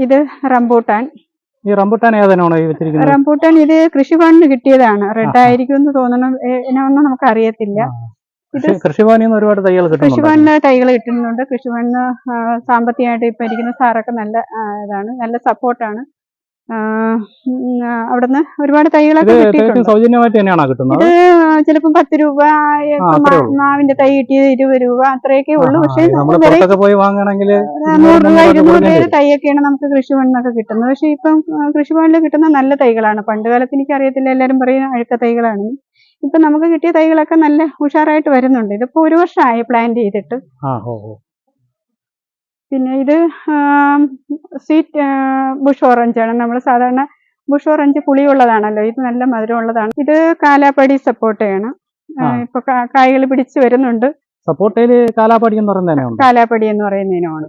ഇത് റംബൂട്ടാൻ. ഈ റംബൂട്ടാൻ ഏതാണോ ഈ വെച്ചിരിക്കുന്നത്? റംബൂട്ടാൻ ഇത് കൃഷിഭവനിൽ കിട്ടിയതാണ്. റെഡ് ആയിരിക്കും എന്ന് തോന്നണം, ഇതിനൊന്നും നമുക്ക് അറിയത്തില്ല. കൃഷിഭവനിൽ നിന്ന് ഒരുപാട് തൈകൾ കിട്ടും. കൃഷിഭവനിൽ തൈകൾ കിട്ടുന്നുണ്ട്. കൃഷിഭവനിൽ സാമ്പത്തികമായിട്ട് ഇപ്പൊ ഇരിക്കുന്ന സാറൊക്കെ നല്ല ഇതാണ്, നല്ല സപ്പോർട്ടാണ്. അവിടുന്ന് ഒരുപാട് തൈകളൊക്കെ കിട്ടിയിട്ടുണ്ട്. സൗജന്യമായിട്ട് തന്നെയാണോ കിട്ടുന്നത്? ഇത് ചിലപ്പോൾ 10 രൂപ, മാവിന്റെ തൈ കിട്ടിയത് 20 രൂപ അത്രയൊക്കെ ഉള്ളു. പക്ഷെ 100 രൂപ 200 രൂപ തൈയൊക്കെയാണ് നമുക്ക് കൃഷിഭവനിൽ നിന്നൊക്കെ കിട്ടുന്നത്. പക്ഷെ ഇപ്പം കൃഷിഭവനിൽ കിട്ടുന്ന നല്ല തൈകളാണ്. പണ്ട് കാലത്ത് എനിക്കറിയത്തില്ല, എല്ലാരും പറയും അഴുക്ക തൈകളാണ്. ഇപ്പൊ നമുക്ക് കിട്ടിയ തൈകളൊക്കെ നല്ല ഉഷാറായിട്ട് വരുന്നുണ്ട്. ഇതിപ്പോ 1 വർഷമായി പ്ലാന്റ് ചെയ്തിട്ട്. പിന്നെ ഇത് സ്വീറ്റ് ബുഷ് ഓറഞ്ച് ആണ്. നമ്മൾ സാധാരണ ബുഷ് ഓറഞ്ച് പുളിയുള്ളതാണല്ലോ, ഇത് നല്ല മധുരമുള്ളതാണ്. ഇത് കാലാപ്പടി സപ്പോട്ടയാണ്. ഇപ്പൊ കായ്കൾ പിടിച്ചു വരുന്നുണ്ട്. സപ്പോട്ടയില് കാലാപ്പടി എന്ന് പറയുന്നതിനാണ്. കാലാപ്പടി എന്ന് പറയുന്നതിനാണ്.